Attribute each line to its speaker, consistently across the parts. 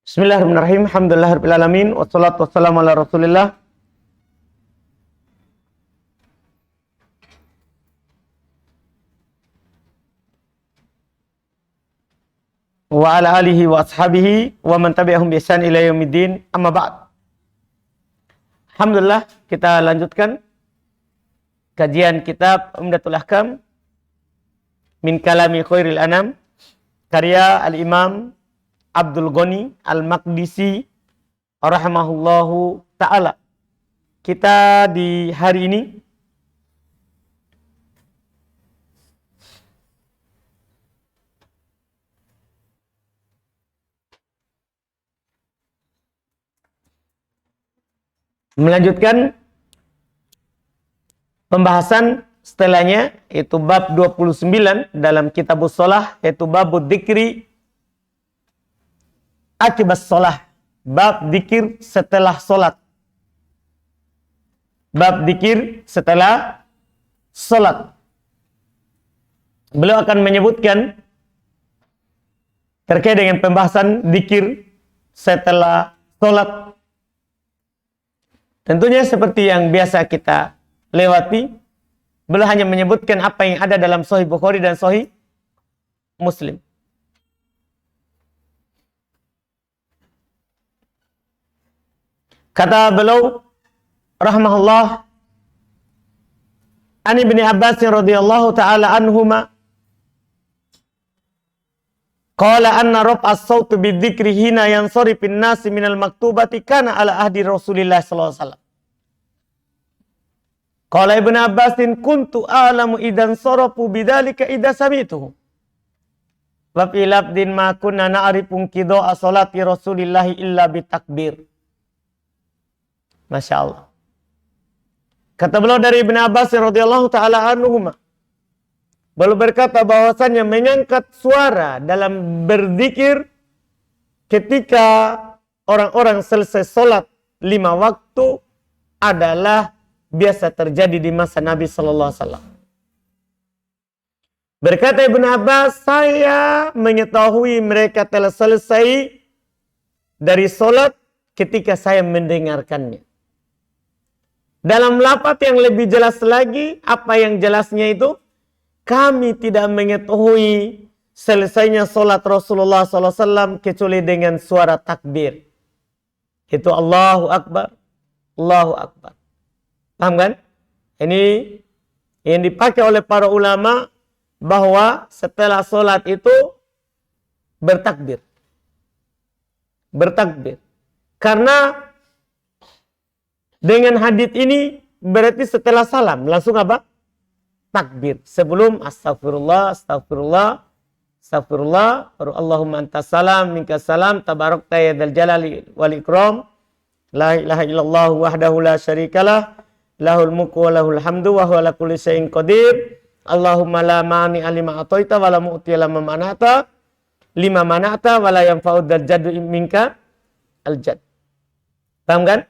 Speaker 1: Bismillahirrahmanirrahim. Alhamdulillahirabbil alamin wassalatu wassalamu ala Rasulillah wa ala alihi wa ashabihi wa man tabi'ahum bi ihsan ila yaumiddin. Amma ba'd. Alhamdulillah, kita lanjutkan kajian kitab Umdatul Ahkam min kalami khairil anam karya Al-Imam Abdul Ghani Al-Maqdisi rahimahullahu ta'ala. Kita di hari ini melanjutkan pembahasan setelahnya, yaitu bab 29 dalam kitabus shalah, yaitu babud dzikri akibas shalah, bab dzikir setelah salat. Bab dzikir setelah salat. Beliau akan menyebutkan terkait dengan pembahasan dzikir setelah salat. Tentunya seperti yang biasa kita lewati, beliau hanya menyebutkan apa yang ada dalam Sahih Bukhari dan Sahih Muslim. Kata beliau rahimahullah, An Ibni Abbas radhiyallahu ta'ala anhuma qala anna raf'as sawt bidzikri hina yansarifin nasi minal maktubati kana ala ahdi Rasulillah sallallahu alaihi wasallam. Qala Ibnu Abbasin kuntu a'lamu idan sarafu bidzalika idza sami'tuhu. Wa fi labdin ma kunna na'rifu qidha'a salati Rasulillah illa bitakbir. Masya Allah. Kata beliau dari Ibnu Abbas radhiyallahu ta'ala anhuma, beliau berkata bahwasannya mengangkat suara dalam berzikir ketika orang-orang selesai sholat 5 waktu adalah biasa terjadi di masa Nabi sallallahu alaihi wasallam. Berkata Ibnu Abbas, saya mengetahui mereka telah selesai dari sholat ketika saya mendengarkannya. Dalam lafaz yang lebih jelas lagi, apa yang jelasnya itu? Kami tidak mengetahui selesainya sholat Rasulullah SAW kecuali dengan suara takbir. Itu Allahu Akbar, Allahu Akbar. Paham kan? Ini yang dipakai oleh para ulama bahwa setelah sholat itu bertakbir. Bertakbir. Karena dengan hadits ini berarti setelah salam langsung apa? Takbir. Sebelum astagfirullah, astagfirullah, astagfirullah, baru Allahumma antas salam, minkas salam, tabarakta ya dzal jalali wal ikram, la ilaha illallah wahdahu la syarikalah, lahul mulku wa lahul hamdu wa huwa ala kulli syai'in qadir. Allahumma la mani alima ataita wa la mu'ti lama manata, lima manata wa la yanfa'u dzal jaddu minka al jadd. Paham kan?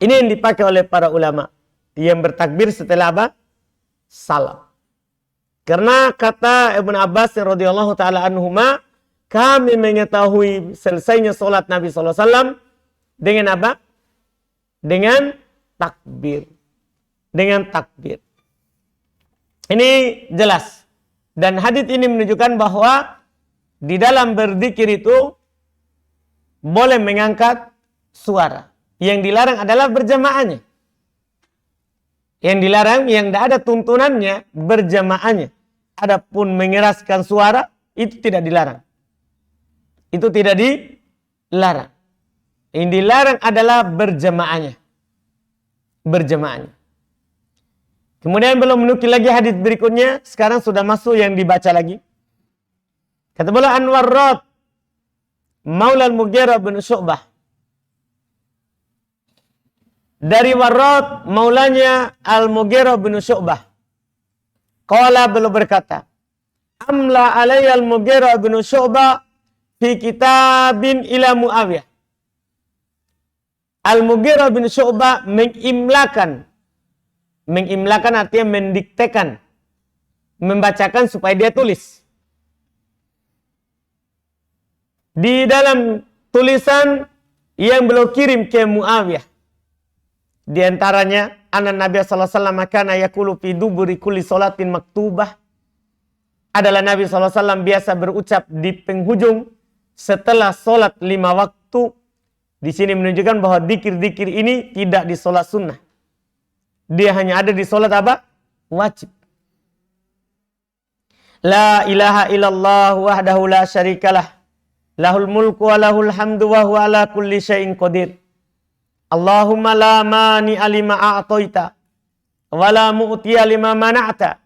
Speaker 1: Ini yang dipakai oleh para ulama yang bertakbir setelah apa? Salam. Karena kata Ibnu Abbas radhiyallahu taala anhuma, kami mengetahui selesainya salat Nabi sallallahu alaihi wasallam dengan apa? Dengan takbir. Dengan takbir. Ini jelas. Dan hadis ini menunjukkan bahwa di dalam berzikir itu boleh mengangkat suara. Yang dilarang adalah berjamaahnya. Yang dilarang, yang tidak ada tuntunannya, berjamaahnya. Adapun mengeraskan suara, itu tidak dilarang. Itu tidak dilarang. Yang dilarang adalah berjamaahnya. Berjamaahnya. Kemudian belum menukil lagi hadis berikutnya. Sekarang sudah masuk yang dibaca lagi. Kata beliau Anwar Rod Maula al-Mughirah bin Syu'bah. Dari Warrad maulanya Al-Mughirah bin Syu'bah. Qala beliau berkata, Amla alayya Al-Mughirah bin Syu'bah fi kitabin ila Muawiyah. Al-Mughirah bin Syu'bah mengimlakan artinya mendiktekan, membacakan supaya dia tulis. Di dalam tulisan yang beliau kirim ke Muawiyah. Di antaranya, anna Nabi sallallahu alaihi wasallam kana yaqulu fi duburi kulli salatin maktubah. Adalah Nabi sallallahu alaihi wasallam biasa berucap di penghujung setelah salat 5 waktu. Di sini menunjukkan bahwa zikir-zikir ini tidak di salat sunnah. Dia hanya ada di salat apa? Wajib. La ilaha illallah wahdahu la syarikalah. Lahul mulku wa lahul hamdu wa huwa ala kulli syai'in qadir. Allahumma la mani alima a'toita wa la mu'tiya lima mana'ta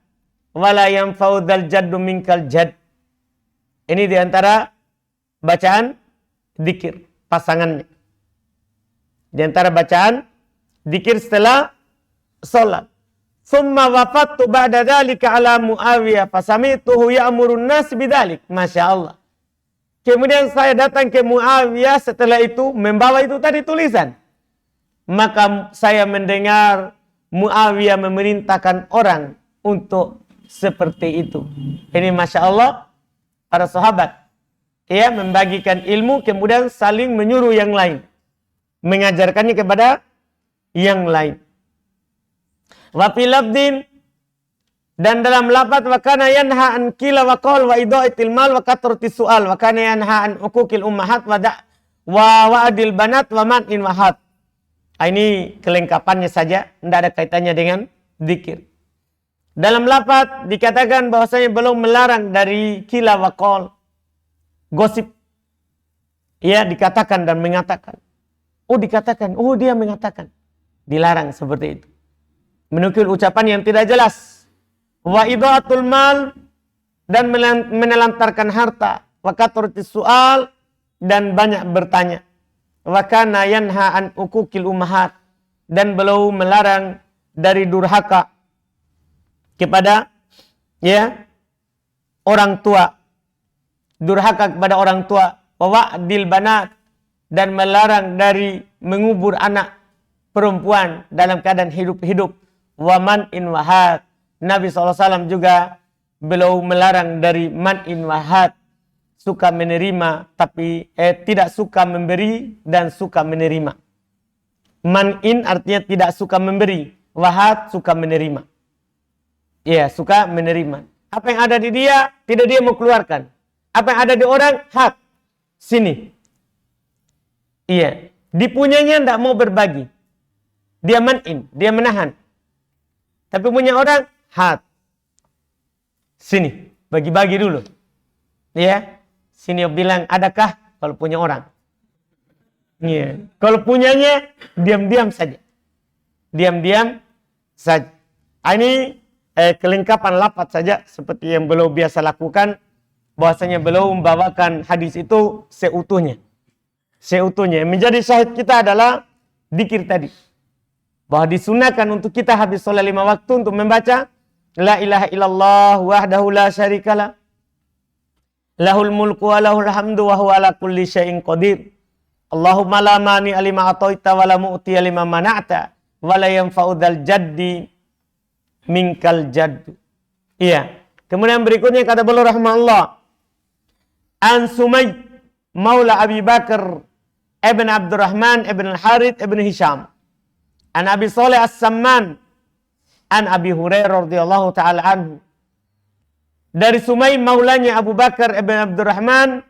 Speaker 1: wa la yanfa'u dzal jaddu minkal jadd. Ini diantara bacaan zikir pasangannya. Diantara bacaan zikir setelah salat. Summa wafattu ba'da dzalika ala Muawiyah fasamituhu ya'murun nas bidzalik. Masya Allah. Kemudian saya datang ke Muawiyah setelah itu membawa itu tadi tulisan. Maka saya mendengar Muawiyah memerintahkan orang untuk seperti itu. Ini Masya Allah para sahabat. Ya, membagikan ilmu kemudian saling menyuruh yang lain. Mengajarkannya kepada yang lain. Wa fi labdin, dan dalam lafaz wa kana yanha an qila wa qaul wa idaitil mal wa kathrati su'al wa kana yanha an uquqil ummahat wa wa'adil banat wa man'in wahat. Ini kelengkapannya saja, tidak ada kaitannya dengan zikir. Dalam lafaz dikatakan bahwasanya belum melarang dari qila wa qaul, gosip. Ya, dikatakan dan mengatakan. Oh, dikatakan, oh dia mengatakan. Dilarang seperti itu. Menukil ucapan yang tidak jelas. Wa idaatul mal, dan menelantarkan harta. Wa kathrati su'al, dan banyak bertanya. Wa kana yanha an uquqil ummahat, dan beliau melarang dari durhaka kepada orang tua. Durhaka kepada orang tua. Wa wa'dil banat, dan melarang dari mengubur anak perempuan dalam keadaan hidup-hidup. Wa man'in wahat, Nabi SAW juga beliau melarang dari man'in wahat, suka menerima tapi tidak suka memberi dan suka menerima. Man'in artinya tidak suka memberi, wahat suka menerima. Ya, suka menerima. Apa yang ada di dia tidak dia mau keluarkan. Apa yang ada di orang, hat, sini. Iya, dipunyanya tidak mau berbagi. Dia man'in, dia menahan. Tapi punya orang, hat. Sini, bagi-bagi dulu. Ya, sini bilang, adakah kalau punya orang? Ya. Kalau punyanya, diam-diam saja. Diam-diam saja. Ini kelengkapan lafaz saja, seperti yang beliau biasa lakukan. Bahwasanya beliau membawakan hadis itu seutuhnya. Seutuhnya. Menjadi syahid kita adalah zikir tadi. Bahwa disunahkan untuk kita habis sholat 5 waktu untuk membaca La ilaha illallah wahdahu la syarikalah. Lahul mulku wa lahul hamdu wa huwa ala kulli syai'in qadir. Allahumma la mani alima atoita wa la mu'tiya lima mana'ta wa la yanfa'u dzal jaddi minkal jaddu. Iya. Kemudian berikutnya kata beliau rahimahullah, An Sumay Maula Abi Bakar Ibn Abdurrahman Ibn Al-Harith Ibn Hisham An Abi Saleh As-Samman An Abi Hurairah radhiyallahu ta'ala anhu. Dari Sumay maulanya Abu Bakar Ibn Abdurrahman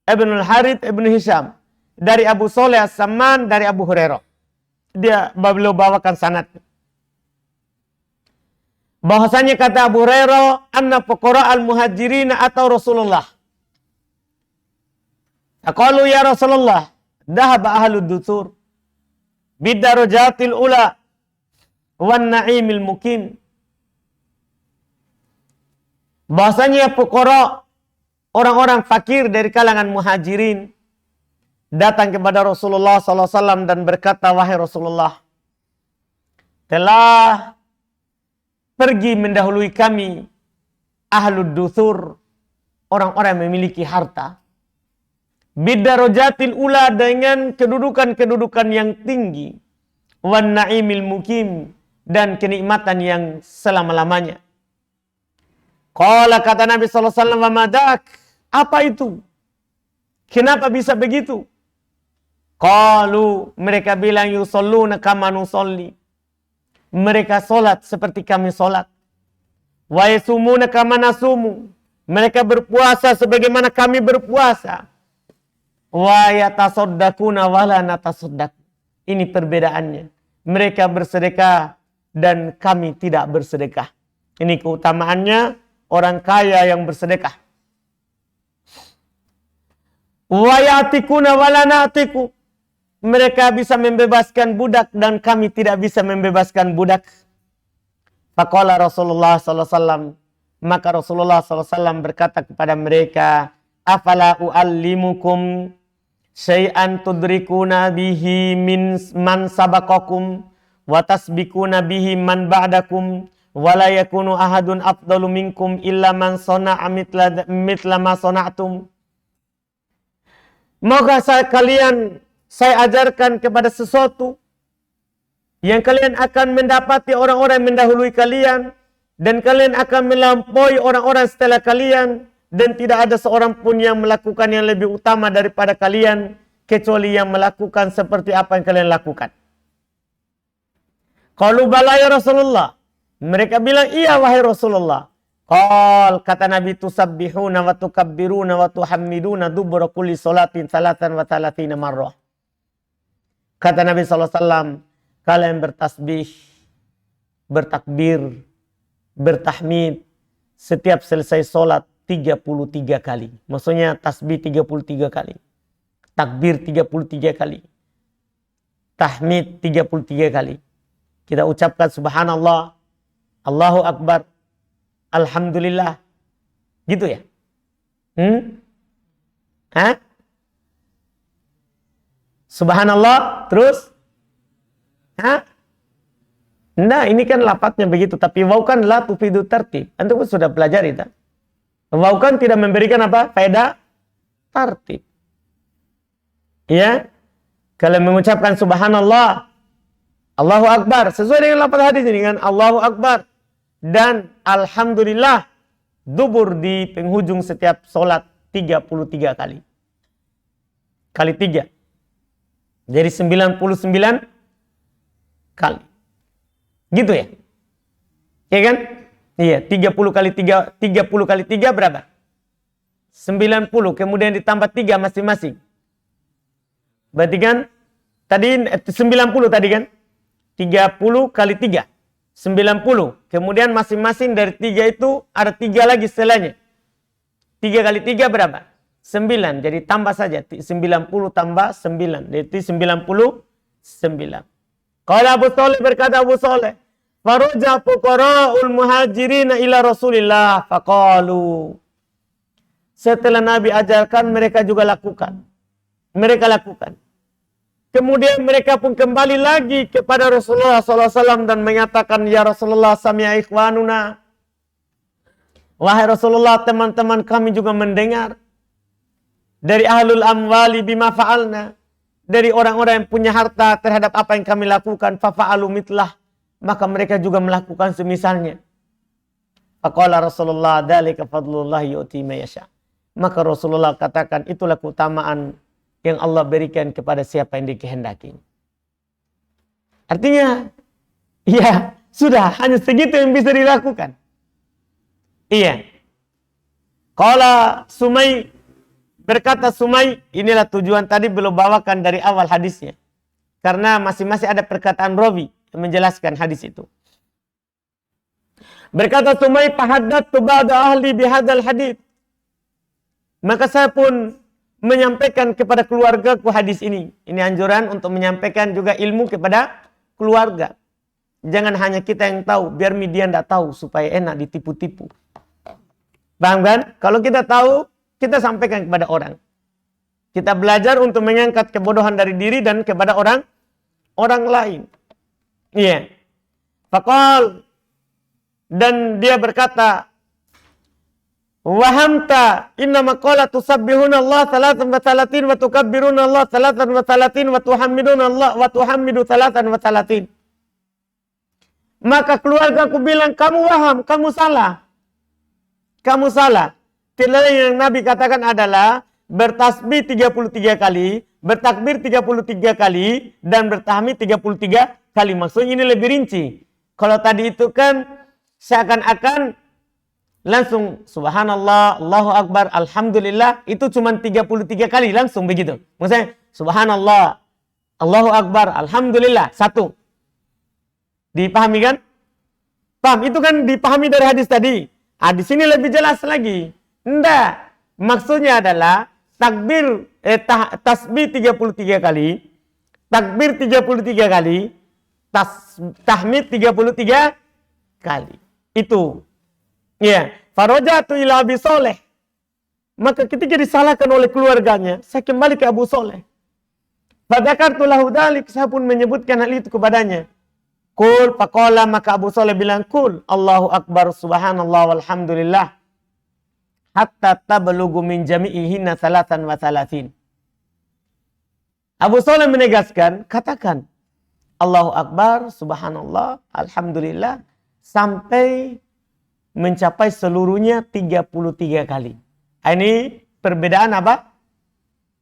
Speaker 1: Ibn Al-Harith Ibn Hisham. Dari Abu Saleh As-Samman dari Abu Hurairah. Dia beliau bawakan sanad. Bahasanya kata Abu Hurairah, anna fuqara al-muhajirin atau Rasulullah. Aqalu ya Rasulullah, dhahaba ahlud dusur bidarajatil ula wan na'imil mukim. Bahasanya fuqara, orang-orang fakir dari kalangan muhajirin datang kepada Rasulullah SAW dan berkata, wahai Rasulullah, telah pergi mendahului kami ahlud dusur, orang-orang yang memiliki harta, bidarajatil ula, dengan kedudukan-kedudukan yang tinggi, wan na'imil mukim, dan kenikmatan yang selama-lamanya. Qala, kata Nabi SAW, wa madak, apa itu? Kenapa bisa begitu? Qalu, mereka bilang yusalluna kama nusalli. Mereka solat seperti kami solat. Wa yasumuna kama nasumu. Mereka berpuasa sebagaimana kami berpuasa. Wa yatasaddaquna wa la natasaddaq. Ini perbedaannya. Mereka bersedekah dan kami tidak bersedekah. Ini keutamaannya orang kaya yang bersedekah. Wa yatikuna wa la natiku. Mereka bisa membebaskan budak dan kami tidak bisa membebaskan budak. Faqala Rasulullah sallallahu alaihi wasallam, maka Rasulullah sallallahu alaihi wasallam berkata kepada mereka, afala uallimukum syai'an tudrikuna bihi min man sabaqakum wa tasbikuna bihi man ba'dakum wa la yakunu ahadun afdalu minkum illa man sana'a mitla ma sana'tum. Moga saya ajarkan kepada sesuatu yang kalian akan mendapati orang-orang yang mendahului kalian, dan kalian akan melampaui orang-orang setelah kalian, dan tidak ada seorang pun yang melakukan yang lebih utama daripada kalian kecuali yang melakukan seperti apa yang kalian lakukan. Qalu bala ya Rasulullah. Mereka bilang, iya wahai Rasulullah. Kata Nabi, tusabbihuna wa tukabbiruna wa tuhammiduna dubura kulli salatin salatan wa salatina marrah. Kata Nabi SAW, kalian bertasbih, bertakbir, bertahmid setiap selesai sholat 33 kali. Maksudnya tasbih 33 kali. Takbir 33 kali. Tahmid 33 kali. Kita ucapkan subhanallah, Allahu Akbar, Alhamdulillah. Gitu ya? Subhanallah, terus? Nah, ini kan lafadznya begitu. Tapi waw kan la tufidu tartib. Antum sudah pelajari tak? Waw kan tidak memberikan apa? Faedah tartib. Ya? Kalau mengucapkan subhanallah, Allahu Akbar. Sesuai dengan lafaz hadis ini kan? Allahu Akbar. Dan alhamdulillah. Dubur di penghujung setiap sholat 33 kali. Kali 3. Jadi 99 kali. Gitu ya? Iya kan? Iya, 30 kali 3 berapa? 90, kemudian ditambah 3 masing-masing. Berarti kan tadi 90 tadi kan? 30 kali 3. 90. Kemudian masing-masing dari 3 itu ada 3 lagi setelahnya. 3 kali 3 berapa? 9. Jadi tambah saja. 90 tambah 9. Jadi 99. Kalau Abu Saleh berkata Abu Saleh, Faroja fuqara'ul muhajirina ila Rasulillah faqalu. Setelah Nabi ajarkan, mereka juga lakukan. Mereka lakukan. Kemudian mereka pun kembali lagi kepada Rasulullah SAW dan menyatakan, ya Rasulullah sami'a ikhwanuna. Wahai Rasulullah, teman-teman kami juga mendengar. Dari ahlul amwali bima fa'alna. Dari orang-orang yang punya harta terhadap apa yang kami lakukan. Fafa'alu mitlah. Maka mereka juga melakukan semisalnya. Faqala Rasulullah dzalika fadlullah yu'ti ma yasha. Maka Rasulullah katakan, itulah keutamaan yang Allah berikan kepada siapa yang dikehendaki. Artinya, ya sudah, hanya segitu yang bisa dilakukan. Iya. Qala Sumay, berkata Sumay, inilah tujuan tadi belum bawakan dari awal hadisnya. Karena masing-masing ada perkataan rawi yang menjelaskan hadis itu. Berkata Sumay, fahaddatu ba'da ahli bihadzal hadits. Maka saya pun menyampaikan kepada keluargaku hadis ini. Ini anjuran untuk menyampaikan juga ilmu kepada keluarga. Jangan hanya kita yang tahu, biar media tidak tahu supaya enak ditipu-tipu. Paham kan? Kalau kita tahu, kita sampaikan kepada orang. Kita belajar untuk mengangkat kebodohan dari diri dan kepada orang lain. Iya. Faqal, dan dia berkata, wahamta innama qala tusabbihuna Allah salatan wa salatin wa tukabbiruna Allah salatan wa salatin wa tuhammiduna Allah wa tuhammidu salatan wa salatin. Maka keluargaku bilang, kamu waham, kamu salah. Kamu salah. Yang Nabi katakan adalah bertasbih 33 kali, bertakbir 33 kali dan bertahmid 33 kali. Maksudnya ini lebih rinci. Kalau tadi itu kan seakan-akan langsung subhanallah, Allahu Akbar, alhamdulillah, itu cuma 33 kali langsung begitu. Maksudnya subhanallah, Allahu Akbar, alhamdulillah, satu. Dipahami kan? Paham? Itu kan dipahami dari hadis tadi. Di sini lebih jelas lagi. Enggak. Maksudnya adalah takbir tasbih 33 kali, takbir 33 kali, tahmid 33 kali. Itu. Ya, farajatu ila Abi Soleh. Maka ketika disalahkan oleh keluarganya, saya kembali ke Abu Soleh. Fadzakartu lahu dzalik, saya pun menyebutkan hal itu kepadanya. Qul faqala, maka Abu Soleh bilang, qul Allahu Akbar subhanallah walhamdulillah hatta tablughu min jami'ihinna salatan wa salasin. Abu Soleh menegaskan, katakan Allahu Akbar subhanallah alhamdulillah sampai mencapai seluruhnya 33 kali. Ini perbedaan apa?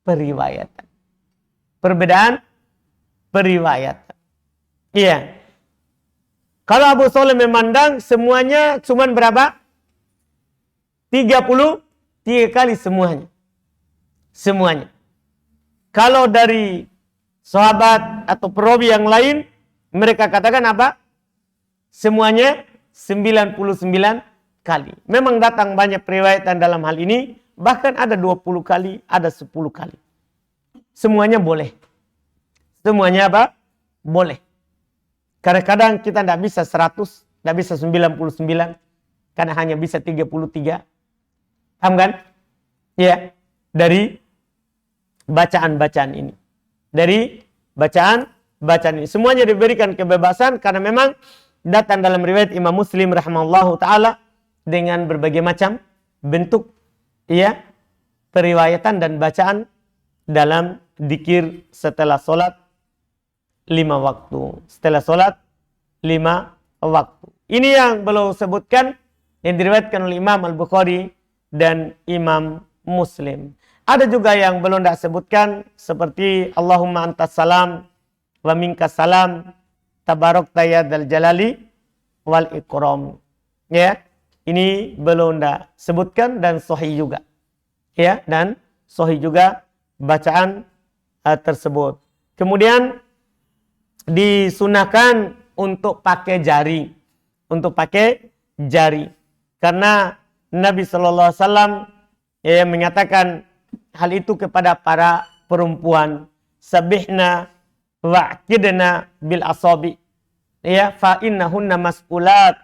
Speaker 1: Periwayatan. Perbedaan periwayatan. Iya. Kalau Abu Soleh memandang semuanya cuma berapa? 33 kali semuanya. Semuanya. Kalau dari sahabat atau perawi yang lain, mereka katakan apa? Semuanya 99 kali. Memang datang banyak periwayatan dalam hal ini. Bahkan ada 20 kali, ada 10 kali. Semuanya boleh. Semuanya apa? Boleh. Kadang-kadang kita tidak bisa 100, tidak bisa 99. Karena hanya bisa 33. Paham kan? Ya. Dari bacaan-bacaan ini. Dari bacaan-bacaan ini. Semuanya diberikan kebebasan karena memang datang dalam riwayat Imam Muslim rahimahullahu ta'ala dengan berbagai macam bentuk ya periwayatan dan bacaan dalam dzikir setelah solat 5 waktu. Setelah solat 5 waktu. Ini yang belum sebutkan yang diriwayatkan oleh Imam Al-Bukhari dan Imam Muslim. Ada juga yang belum tak sebutkan seperti Allahumma antas salam wa minkas salam tabarakta ya dzal jalali wal ikram. Ya, ini belum tak sebutkan dan sahih juga. Ya, dan sahih juga bacaan tersebut. Kemudian disunahkan untuk pakai jari. Untuk pakai jari. Karena Nabi sallallahu alaihi wasallam menyatakan hal itu kepada para perempuan, sabihna wa'kidna bil asabi, ya, fa innahunna mas'ulat,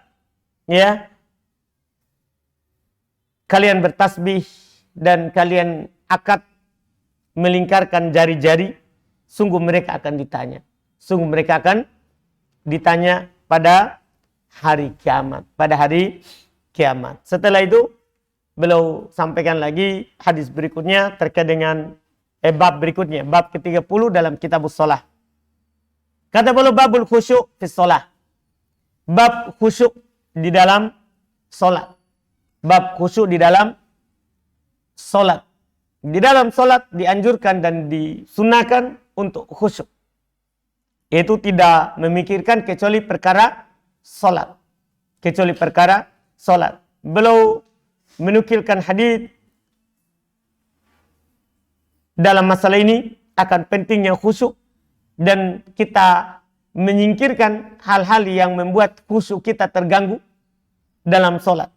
Speaker 1: ya, kalian bertasbih dan kalian akad melingkarkan jari-jari, sungguh mereka akan ditanya, sungguh mereka akan ditanya pada hari kiamat, pada hari kiamat. Setelah itu beliau sampaikan lagi hadis berikutnya terkait dengan bab berikutnya, bab ke-30 dalam kitabus shalah. Kata beliau babul khusyuk fi shalah. Bab khusyuk di dalam salat. Bab khusyuk di dalam salat. Di dalam salat dianjurkan dan disunahkan untuk khusyuk. Itu tidak memikirkan kecuali perkara salat. Kecuali perkara salat. Beliau menukilkan hadis dalam masalah ini akan pentingnya khusyuk dan kita menyingkirkan hal-hal yang membuat khusyuk kita terganggu dalam solat.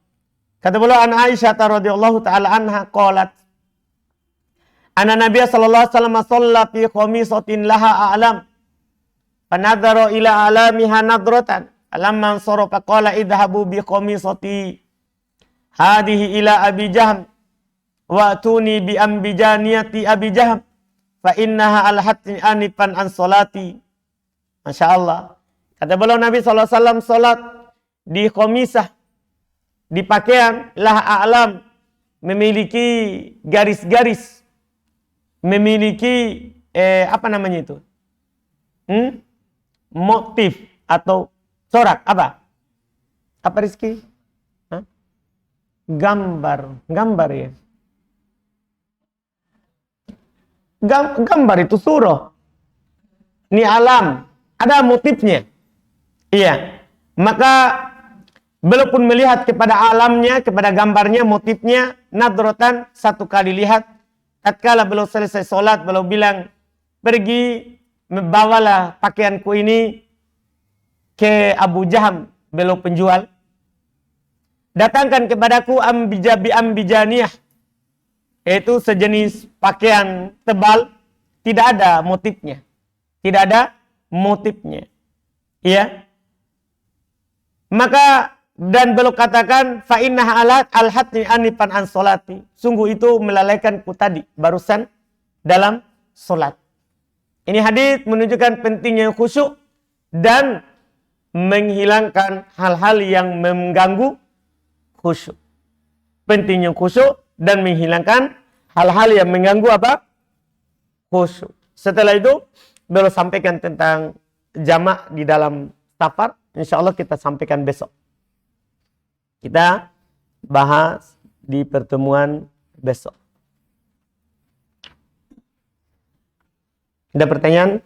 Speaker 1: Kata beliau an Aisyah radhiyallahu taala anha qalat anna Nabiy sallallahu alaihi wasallam shalla fi khamisatin laha a'lam fanadhara ila alamiha nadratan lamma sarafa qala idhabu bi khamisati hadihi ila Abi Jahm wa tuni bi ambijaniyati Abi Jahm fa innaha alhatni anifan an salati. Masya Allah. Kata beliau Nabi SAW salat di khamisah, di pakaian lah a'lam, memiliki garis-garis, memiliki apa namanya itu? Motif atau corak apa? Apa Rizky? Gambar ya. gambar itu surah. Ini alam, ada motifnya. Iya. Maka beliau pun melihat kepada alamnya, kepada gambarnya, motifnya, nadrotan, satu kali lihat. Tatkala beliau selesai sholat, beliau bilang, pergi bawalah pakaianku ini ke Abu Jaham, beliau penjual. Datangkan kepadaku ambijaniyah, yaitu sejenis pakaian tebal, tidak ada motifnya. Tidak ada motifnya. Iya. Maka dan beliau katakan fa innaha alat alhatni anifan an solati. Sungguh itu melalaikanku tadi barusan dalam solat. Ini hadis menunjukkan pentingnya khusyuk dan menghilangkan hal-hal yang mengganggu khusyuk. Pentingnya khusyuk dan menghilangkan hal-hal yang mengganggu apa? Khusyuk. Setelah itu beliau sampaikan tentang jamak di dalam safar. Insya Allah kita sampaikan besok. Kita bahas di pertemuan besok. Ada pertanyaan?